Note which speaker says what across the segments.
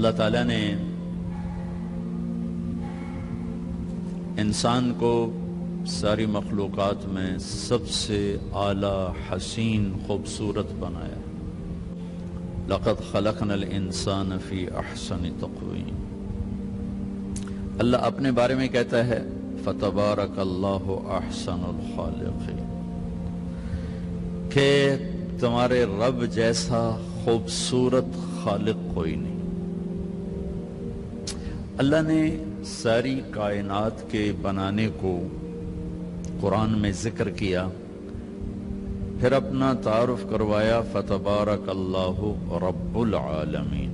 Speaker 1: اللہ تعالیٰ نے انسان کو ساری مخلوقات میں سب سے اعلیٰ، حسین، خوبصورت بنایا۔ لقد خلقنا الانسان فی احسن تقویم۔ اللہ اپنے بارے میں کہتا ہے فتبارک اللہ احسن الخالقین، کہ تمہارے رب جیسا خوبصورت خالق کوئی نہیں۔ اللہ نے ساری کائنات کے بنانے کو قرآن میں ذکر کیا، پھر اپنا تعارف کروایا فتبارک اللہ رب العالمین،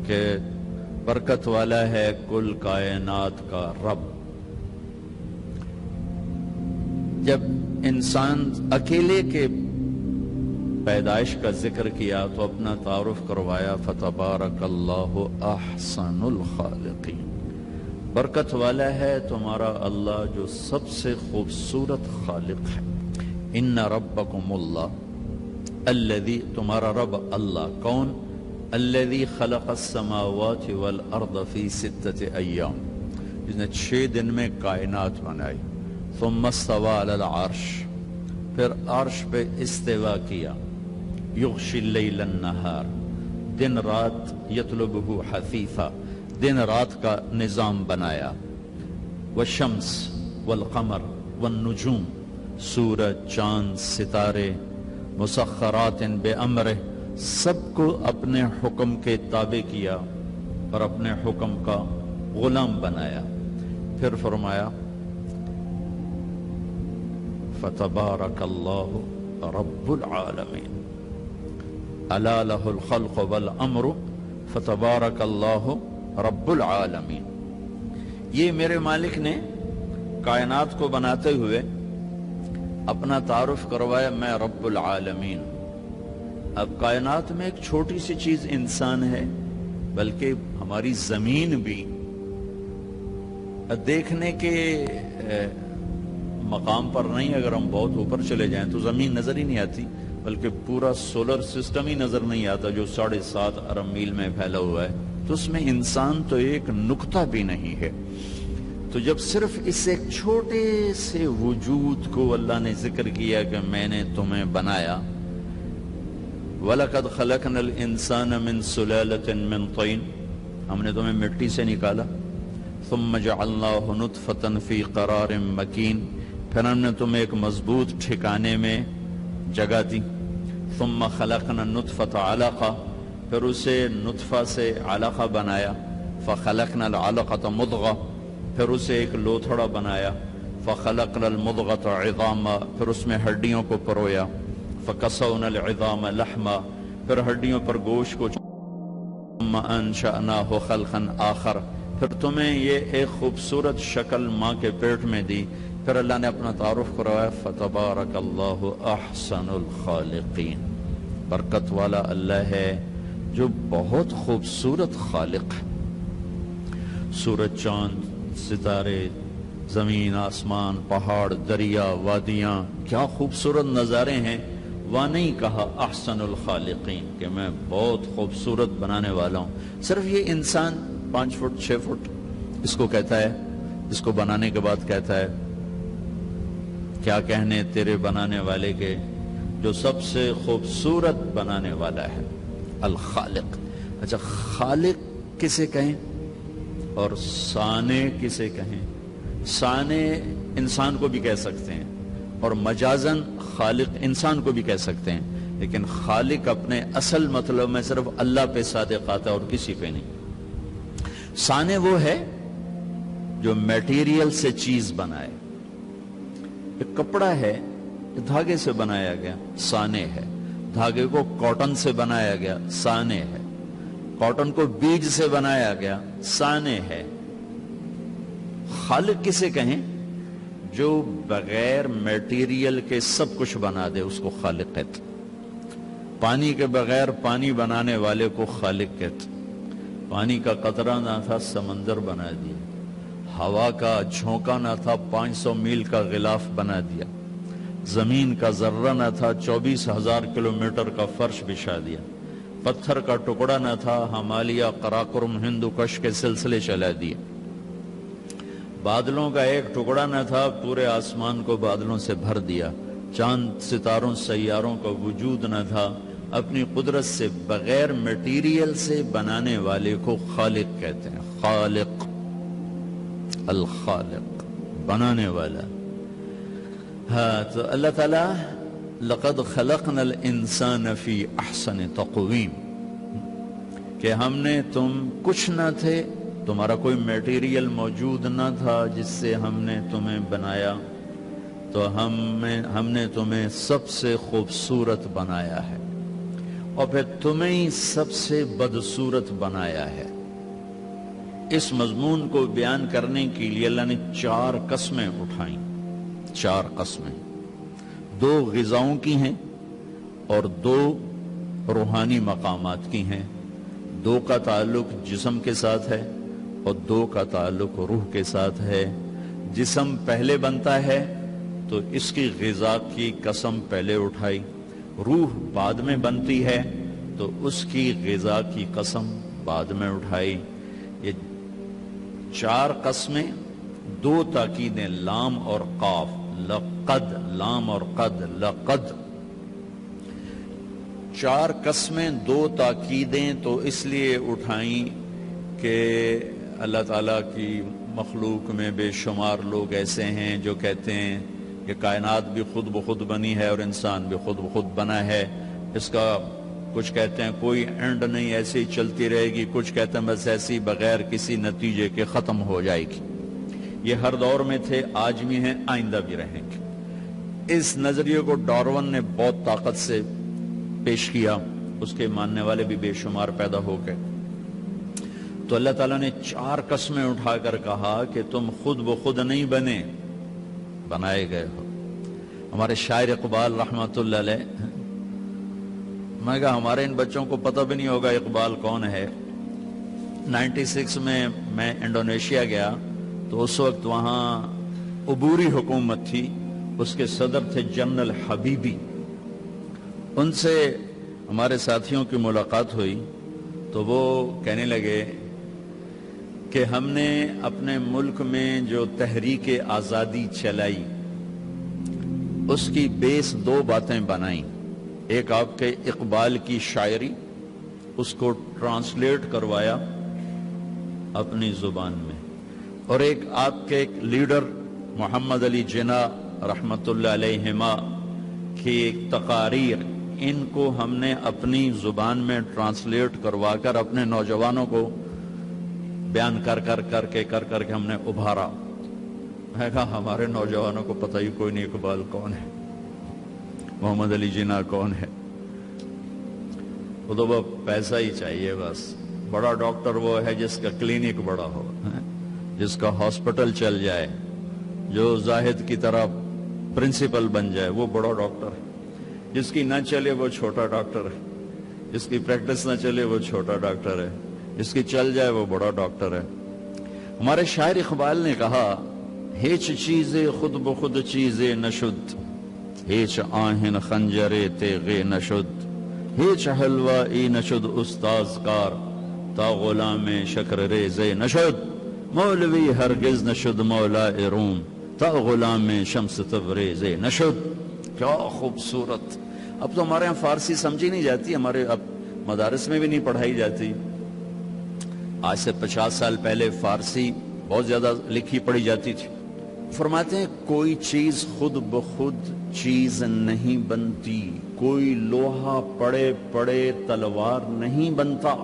Speaker 1: کہ برکت والا ہے کل کائنات کا رب۔ جب انسان اکیلے کے پیدائش کا ذکر کیا تو اپنا تعارف کروایا فتبارک اللہ احسن الخالقین، برکت والا ہے تمہارا اللہ جو سب سے خوبصورت خالق ہے۔ ان ربکم اللہ الذی، تمہارا رب اللہ کون؟ الذی خلق السماوات والارض فی 6 ایام، جس نے 6 دن میں کائنات بنائی۔ ثم استوى علی العرش، پھر عرش پہ استوا کیا۔ یغشی اللیل النہار، دن رات، یطلبہ حثیثا، دن رات کا نظام بنایا۔ والشمس والقمر والنجوم، سورج، چاند، ستارے، مسخرات بامرہ، سب کو اپنے حکم کے تابع کیا اور اپنے حکم کا غلام بنایا۔ پھر فرمایا فتبارک اللہ رب العالمین، الا لہ الخلق والامر فتبارک اللہ رب العالمین۔ یہ میرے مالک نے کائنات کو بناتے ہوئے اپنا تعارف کروایا، میں رب العالمین۔ اب کائنات میں ایک چھوٹی سی چیز انسان ہے، بلکہ ہماری زمین بھی دیکھنے کے مقام پر نہیں، اگر ہم بہت اوپر چلے جائیں تو زمین نظر ہی نہیں آتی، بلکہ پورا سولر سسٹم ہی نظر نہیں آتا جو 7.5 ارب میل میں پھیلا ہوا ہے، تو اس میں انسان تو ایک نقطہ بھی نہیں ہے۔ تو جب صرف اس ایک چھوٹے سے وجود کو اللہ نے ذکر کیا کہ میں نے تمہیں بنایا، وَلَقَدْ خَلَقْنَا الْإِنسَانَ مِنْ سُلَالَةٍ مِنْ طِينٍ، ہم نے تمہیں مٹی سے نکالا۔ ثُمَّ جَعَلْنَاهُ نُطْفَةً فِي قَرَارٍ مَكِينٍ، پھر ہم نے تمہیں ایک مضبوط ٹھکانے میں جگہ دی۔ ثُمَّ خَلَقْنَا النُّطْفَةَ عَلَقَةً، پھر اسے نطفہ سے علقہ بنایا۔ فَخَلَقْنَا الْعَلَقَةَ مُضْغَةً، پھر اسے ایک لوتھڑا بنایا۔ فَخَلَقْنَا الْمُضْغَةَ عِظَامًا، پھر اس میں ہڈیوں کو پرویا۔ فَكَسَوْنَا الْعِظَامَ لَحْمًا، پھر ہڈیوں پر گوشت کو۔ ثُمَّ أَنشَأْنَاهُ خَلْقًا آخَرَ، پھر تمہیں یہ ایک خوبصورت شکل ماں کے پیٹ میں دی۔ پھر اللہ نے اپنا تعارف کروایا فَتَبَارَكَ اللَّهُ أَحْسَنُ الْخَالِقِينَ، برکت والا اللہ ہے جو بہت خوبصورت خالق ہے۔ سورج، چاند، ستارے، زمین، آسمان، پہاڑ، دریا، وادیاں، کیا خوبصورت نظارے ہیں۔ وہاں نہیں کہا احسن الخالقین کہ میں بہت خوبصورت بنانے والا ہوں۔ صرف یہ انسان 5 فٹ 6 فٹ اس کو کہتا ہے، اس کو بنانے کے بعد کہتا ہے کیا کہنے تیرے بنانے والے کے جو سب سے خوبصورت بنانے والا ہے، الخالق۔ اچھا، خالق کسے کہیں اور صانع کسے کہیں؟ صانع انسان کو بھی کہہ سکتے ہیں اور مجازن خالق انسان کو بھی کہہ سکتے ہیں، لیکن خالق اپنے اصل مطلب میں صرف اللہ پہ صادق آتا ہے اور کسی پہ نہیں۔ صانع وہ ہے جو میٹیریل سے چیز بنائے۔ ایک کپڑا ہے، دھاگے سے بنایا گیا، صانع ہے۔ دھاگے کو کاٹن سے بنایا گیا، صانع ہے۔ کاٹن کو بیج سے بنایا گیا، صانع ہے۔ خالق کسے کہیں؟ جو بغیر میٹیریل کے سب کچھ بنا دے، اس کو خالق کہتے۔ پانی کے بغیر پانی بنانے والے کو خالق کہتے۔ پانی کا قطرہ نہ تھا، سمندر بنا دیا۔ ہوا کا جھونکا نہ تھا، 500 میل کا غلاف بنا دیا۔ زمین کا ذرہ نہ تھا، 24,000 کلومیٹر کا فرش بچھا دیا۔ پتھر کا ٹکڑا نہ تھا، ہمالیہ، قراقرم، ہندو کش کے سلسلے چلا دیے۔ بادلوں کا ایک ٹکڑا نہ تھا، پورے آسمان کو بادلوں سے بھر دیا۔ چاند، ستاروں، سیاروں کا وجود نہ تھا، اپنی قدرت سے بغیر میٹیریل سے بنانے والے کو خالق کہتے ہیں۔ خالق، الخالق، بنانے والا۔ ہاں، تو اللہ تعالیٰ لقد خلقنا الانسان فی احسن تقویم، کہ ہم نے، تم کچھ نہ تھے، تمہارا کوئی میٹیریل موجود نہ تھا جس سے ہم نے تمہیں بنایا، تو ہم نے تمہیں سب سے خوبصورت بنایا ہے، اور پھر تمہیں ہی سب سے بدصورت بنایا ہے۔ اس مضمون کو بیان کرنے کے لیے اللہ نے 4 قسمیں اٹھائیں، 4 قسمیں، 2 غذاؤں کی ہیں اور 2 روحانی مقامات کی ہیں۔ 2 کا تعلق جسم کے ساتھ ہے اور 2 کا تعلق روح کے ساتھ ہے۔ جسم پہلے بنتا ہے تو اس کی غذا کی قسم پہلے اٹھائی، روح بعد میں بنتی ہے تو اس کی غذا کی قسم بعد میں اٹھائی۔ یہ 4 قسمیں، 2 تاکیدیں، لام اور قاف، لقد، لام اور قد، لقد، 4 قسمیں، 2 تاکیدیں تو اس لیے اٹھائیں کہ اللہ تعالیٰ کی مخلوق میں بے شمار لوگ ایسے ہیں جو کہتے ہیں کہ کائنات بھی خود بخود بنی ہے اور انسان بھی خود بخود بنا ہے، اس کا کچھ کہتے ہیں کوئی اینڈ نہیں، ایسے ہی چلتی رہے گی، کچھ کہتے ہیں بس ایسی بغیر کسی نتیجے کے ختم ہو جائے گی۔ یہ ہر دور میں تھے، آج بھی ہیں، آئندہ بھی رہیں گے۔ اس نظریے کو ڈارون نے بہت طاقت سے پیش کیا، اس کے ماننے والے بھی بے شمار پیدا ہو گئے۔ تو اللہ تعالیٰ نے 4 قسمیں اٹھا کر کہا کہ تم خود بخود نہیں بنے، بنائے گئے ہو۔ ہمارے شاعر اقبال رحمۃ اللہ علیہ، میں کہا ہمارے ان بچوں کو پتہ بھی نہیں ہوگا اقبال کون ہے۔ 96 میں انڈونیشیا گیا تو اس وقت وہاں عبوری حکومت تھی، اس کے صدر تھے جنرل حبیبی۔ ان سے ہمارے ساتھیوں کی ملاقات ہوئی تو وہ کہنے لگے کہ ہم نے اپنے ملک میں جو تحریک آزادی چلائی اس کی بیس 2 باتیں بنائیں۔ ایک آپ کے اقبال کی شاعری، اس کو ٹرانسلیٹ کروایا اپنی زبان میں، اور ایک آپ کے لیڈر محمد علی جناح رحمت اللہ علیہما کی تقاریر، ان کو ہم نے اپنی زبان میں ٹرانسلیٹ کروا کر اپنے نوجوانوں کو بیان کر کے ہم نے ابھارا۔ میں کہا ہمارے نوجوانوں کو پتہ ہی کوئی نہیں اقبال کون ہے، محمد علی جناح کون ہے، وہ تو وہ پیسہ ہی چاہیے بس۔ بڑا ڈاکٹر وہ ہے جس کا کلینک بڑا ہو، جس کا ہاسپٹل چل جائے، جو زاہد کی طرح پرنسپل بن جائے، وہ بڑا ڈاکٹر ہے۔ جس کی نہ چلے وہ چھوٹا ڈاکٹر ہے، جس کی پریکٹس نہ چلے وہ چھوٹا ڈاکٹر ہے، جس کی چل جائے وہ بڑا ڈاکٹر ہے۔ ہمارے شاعر اقبال نے کہا ہیچ چیزے خود بخود چیزے نشد، ہیچ آہن خنجرے تیغے نشد، ہیچ حلوہ ای نشد استاز کار، تا غلام شکر ریزے نشد، مولوی ہرگز نشد مولا روم، تا غلام شمس تبریزے نشد۔ کیا خوبصورت! اب تو ہمارے ہاں فارسی سمجھی نہیں جاتی، ہمارے اب مدارس میں بھی نہیں پڑھائی جاتی۔ آج سے 50 سال پہلے فارسی بہت زیادہ لکھی پڑھی جاتی تھی۔ فرماتے ہیں کوئی چیز خود بخود چیز نہیں بنتی، کوئی لوہا پڑے پڑے تلوار نہیں بنتا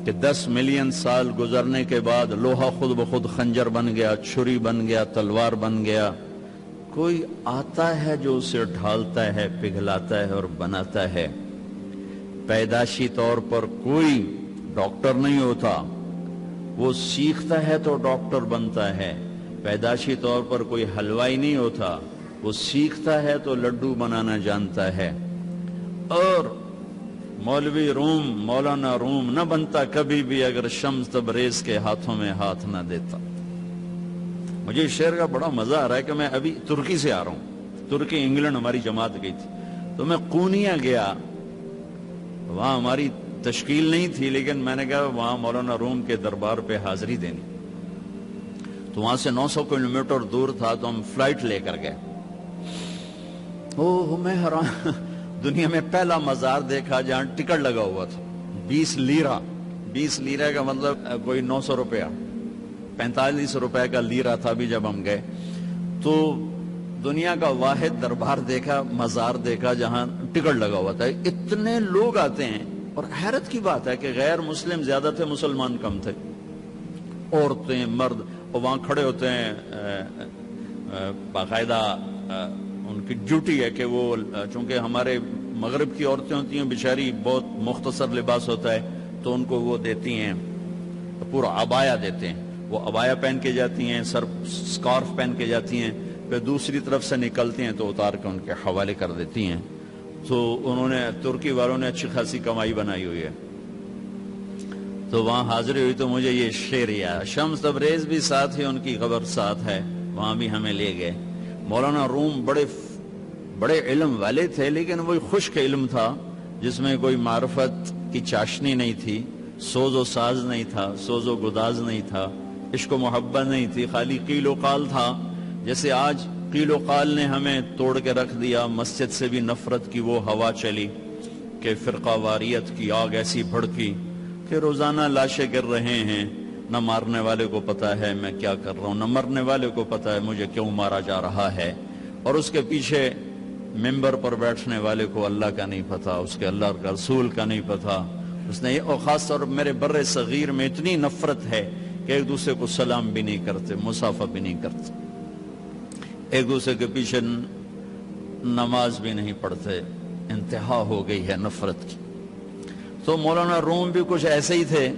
Speaker 1: کہ 10 ملین سال گزرنے کے بعد لوہا خود بخود خنجر بن گیا، چھری بن گیا، تلوار بن گیا۔ کوئی آتا ہے جو اسے ڈھالتا ہے، پگھلاتا ہے اور بناتا ہے۔ پیدائشی طور پر کوئی ڈاکٹر نہیں ہوتا، وہ سیکھتا ہے تو ڈاکٹر بنتا ہے۔ پیدائشی طور پر کوئی حلوائی نہیں ہوتا، وہ سیکھتا ہے تو لڈو بنانا جانتا ہے۔ اور مولوی روم، مولانا روم نہ بنتا کبھی بھی اگر شمس تبریز کے ہاتھوں میں ہاتھ نہ دیتا۔ مجھے اس شعر کا بڑا مزہ آ رہا ہے کہ میں ابھی ترکی سے آ رہا ہوں، ترکی انگلینڈ ہماری جماعت گئی تھی، تو میں قونیہ گیا وہاں ہماری تشکیل نہیں تھی، لیکن میں نے کہا وہاں مولانا روم کے دربار پہ حاضری دینی، تو وہاں سے 900 کلومیٹر دور تھا، تو ہم فلائٹ لے کر گئے۔ میں حیران، دنیا میں پہلا مزار دیکھا جہاں ٹکٹ لگا ہوا تھا، 20 لیرہ، 20 لیرہ کا مطلب کوئی 900 روپیہ، 45 روپے کا لیرہ تھا بھی جب ہم گئے۔ تو دنیا کا واحد دربار دیکھا، مزار دیکھا جہاں ٹکٹ لگا ہوا تھا۔ اتنے لوگ آتے ہیں، اور حیرت کی بات ہے کہ غیر مسلم زیادہ تھے، مسلمان کم تھے، عورتیں مرد، اور وہاں کھڑے ہوتے ہیں، باقاعدہ ان کی ڈیوٹی ہے کہ وہ، چونکہ ہمارے مغرب کی عورتیں ہوتی ہیں بیچاری، بہت مختصر لباس ہوتا ہے، تو ان کو وہ دیتی ہیں پورا عبایا دیتے ہیں، وہ عبایا پہن کے جاتی ہیں، سر سکارف پہن کے جاتی ہیں، پھر دوسری طرف سے نکلتی ہیں تو اتار کے ان کے حوالے کر دیتی ہیں۔ تو انہوں نے، ترکی والوں نے اچھی خاصی کمائی بنائی ہوئی ہے۔ تو وہاں حاضری ہوئی تو مجھے یہ شعر یاد، شمس تبریز بھی ساتھ ہی، ان کی خبر ساتھ ہے، وہاں بھی ہمیں لے گئے۔ مولانا روم بڑے علم والے تھے، لیکن وہی خشک علم تھا جس میں کوئی معرفت کی چاشنی نہیں تھی، سوز و ساز نہیں تھا، سوز و گداز نہیں تھا، عشق و محبت نہیں تھی، خالی قیل و قال تھا۔ جیسے آج قیل و قال نے ہمیں توڑ کے رکھ دیا، مسجد سے بھی نفرت کی وہ ہوا چلی کہ فرقہ واریت کی آگ ایسی بھڑکی کہ روزانہ لاشیں گر رہے ہیں، نہ مارنے والے کو پتا ہے میں کیا کر رہا ہوں، نہ مرنے والے کو پتا ہے مجھے کیوں مارا جا رہا ہے، اور اس کے پیچھے ممبر پر بیٹھنے والے کو اللہ کا نہیں پتا، اس کے اللہ کا رسول کا نہیں پتا۔ اس نے، اور خاص طور میرے بر صغیر میں اتنی نفرت ہے کہ ایک دوسرے کو سلام بھی نہیں کرتے، مصافحہ بھی نہیں کرتے، ایک دوسرے کے پیچھے نماز بھی نہیں پڑھتے، انتہا ہو گئی ہے نفرت کی۔ تو مولانا روم بھی کچھ ایسے ہی تھے،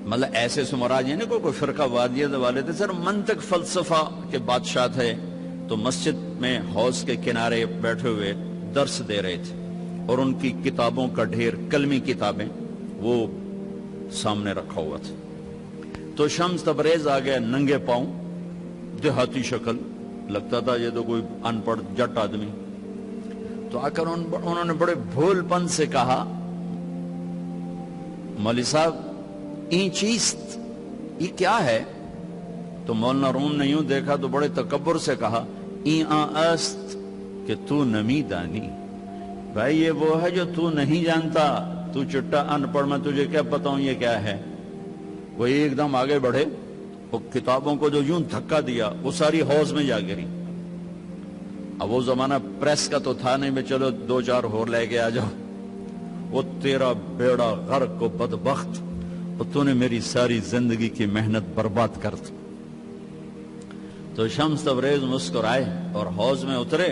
Speaker 1: مطلب ایسے سے مراد یہ نہیں کوئی فرقہ وادیت والے تھے، صرف منطق فلسفہ کے بادشاہ تھے۔ تو مسجد میں حوض کے کنارے بیٹھے ہوئے درس دے رہے تھے، اور ان کی کتابوں کا ڈھیر، کلمی کتابیں، وہ سامنے رکھا ہوا تھا۔ تو شمس تبریز آ گیا ننگے پاؤں، دیہاتی شکل، لگتا تھا یہ تو کوئی ان پڑھ جٹ آدمی۔ تو آ کر انہوں نے بڑے بھول پن سے کہا، مولوی صاحب این چیست، یہ کیا ہے؟ تو مولانا روم نے یوں دیکھا تو بڑے تکبر سے کہا، این است کہ تو نمی دانی، بھائی یہ وہ ہے جو تو نہیں جانتا، تو چٹا ان پڑھ، میں تجھے کیا بتاؤں یہ کیا ہے۔ وہ ایک دم آگے بڑھے، وہ کتابوں کو جو یوں دھکا دیا وہ ساری حوض میں جا گری۔ اب وہ زمانہ پریس کا تو تھا نہیں، میں چلو 2-4 اور لے کے آ جاؤ، وہ تیرا بیڑا غرق کو بدبخت، اور تو نے میری ساری زندگی کی محنت برباد کر دی۔ تو شمس تبریز مسکرائے اور حوض میں اترے،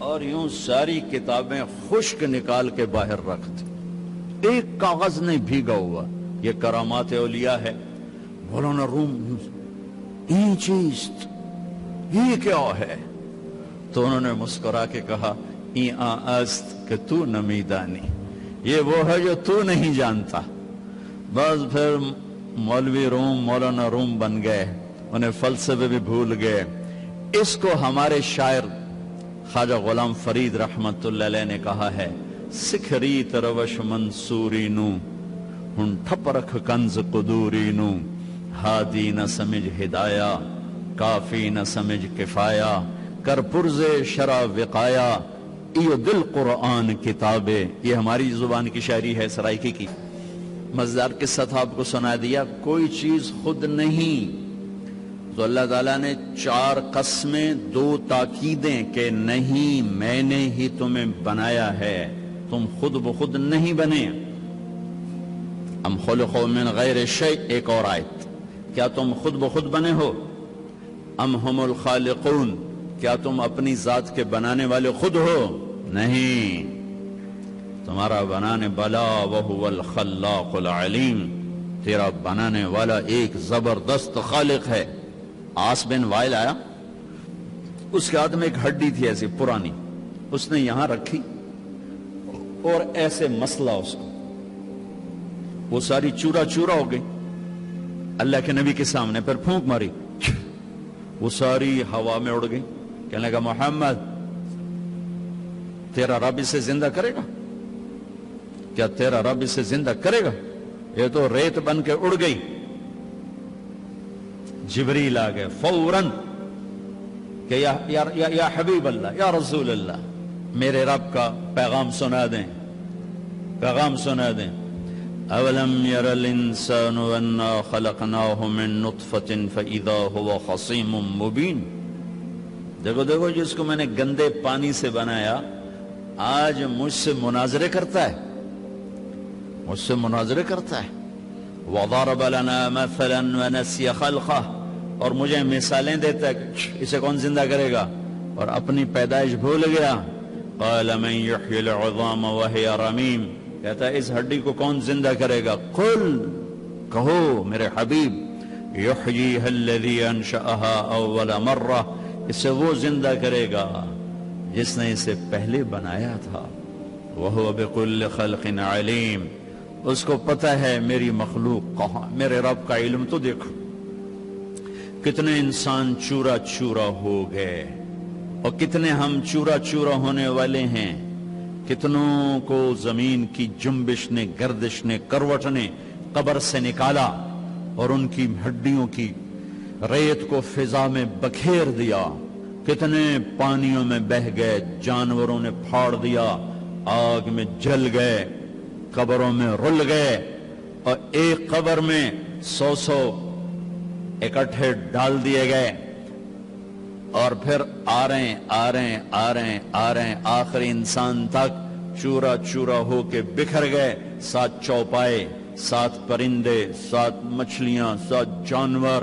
Speaker 1: اور یوں ساری کتابیں خشک نکال کے باہر رکھ دی، ایک کاغذ نہیں بھیگا ہوا۔ یہ کرامات اولیاء ہے۔ مولانا روم، این چیز، یہ کیا ہے؟ تو انہوں نے مسکرا کے کہا، این است کہ تو نمی دانی، یہ وہ ہے جو تو نہیں جانتا۔ بس پھر مولوی روم مولانا روم بن گئے، انہیں فلسفے بھی بھول گئے۔ اس کو ہمارے شاعر خواجہ غلام فرید رحمت اللہ علیہ نے کہا ہے، سکھری تروش منصوری نو، ہن ٹھپ رکھ کنز قدوری نو، ہادی نہ سمجھ ہدایہ، کافی نہ سمجھ کفایہ، کر پرز شرع وقایا، ایو دل قرآن کتابے۔ یہ ہماری زبان کی شاعری ہے، سرائکی کی۔ مزدار قصہ تھا، آپ کو سنا دیا۔ کوئی چیز خود نہیں، تو اللہ تعالیٰ نے 4 قسمیں، 2 تاکیدیں کہ نہیں، میں نے ہی تمہیں بنایا ہے، تم خود بخود نہیں بنے۔ ام خلقوا من غیر شیء، ایک اور آیت، کیا تم خود بخود بنے ہو؟ ام ہم الخالقون، کیا تم اپنی ذات کے بنانے والے خود ہو؟ نہیں، تمہارا بنانے والا وہو الخلاق العلیم، تیرا بنانے والا ایک زبردست خالق ہے۔ آس بن وائل آیا، اس کے ہاتھ میں ایک ہڈی تھی ایسی پرانی، اس نے یہاں رکھی اور ایسے مسلا اس کو، وہ ساری چورا چورا ہو گئی۔ اللہ کے نبی کے سامنے پھر پھونک ماری، وہ ساری ہوا میں اڑ گئی۔ کہنے لگا، محمد تیرا رب اسے زندہ کرے گا؟ کیا تیرا رب اسے زندہ کرے گا؟ یہ تو ریت بن کے اڑ گئی. جبریل آ گئے فوراً کہ یا حبیب اللہ، یا رسول اللہ، میرے رب کا پیغام سنا دیں، پیغام سنا دیں. اولم یر الانسان انا خلقناہ من نطفۃ فاذا هو خصیم مبین. دیکھو دیکھو جس کو میں نے گندے پانی سے بنایا آج مجھ سے مناظرے کرتا ہے، مجھ سے مناظرے کرتا ہے. وضرب لنا مثلا ونسی خلقہ، اور مجھے مثالیں دیتا ہے کہ اسے کون زندہ کرے گا، اور اپنی پیدائش بھول گیا. قال من یحیی العظام وہی رمیم، کہتا ہے اس ہڈی کو کون زندہ کرے گا؟ قل، کہو میرے حبیب، یحییھا الذی انشأھا اول مرہ، اسے وہ زندہ کرے گا جس نے اسے پہلے بنایا تھا. وہو بکل خلق علیم، اس کو پتہ ہے میری مخلوق کہاں. میرے رب کا علم تو دیکھو. کتنے انسان چورا چورا ہو گئے اور کتنے ہم چورا چورا ہونے والے ہیں. کتنوں کو زمین کی جنبش نے، گردش نے، کروٹ نے قبر سے نکالا اور ان کی ہڈیوں کی ریت کو فضا میں بکھیر دیا. کتنے پانیوں میں بہہ گئے، جانوروں نے پھاڑ دیا، آگ میں جل گئے، قبروں میں رل گئے، اور ایک قبر میں 100 اکٹھے ڈال دیے گئے. اور پھر آ رہے ہیں آخری انسان تک چورا چورا ہو کے بکھر گئے. 7 چوپائے، 7 پرندے، 7 مچھلیاں، 7 جانور،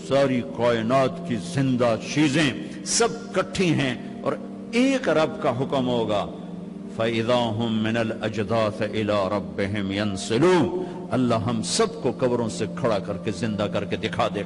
Speaker 1: ساری کائنات کی زندہ چیزیں سب کٹھی ہیں، اور ایک رب کا حکم ہوگا فَإِذَا هُم مِّنَ الْأَجْدَاثِ إِلَىٰ رَبِّهِمْ يَنْسِلُونَ. اللہ ہم سب کو قبروں سے کھڑا کر کے زندہ کر کے دکھا دے.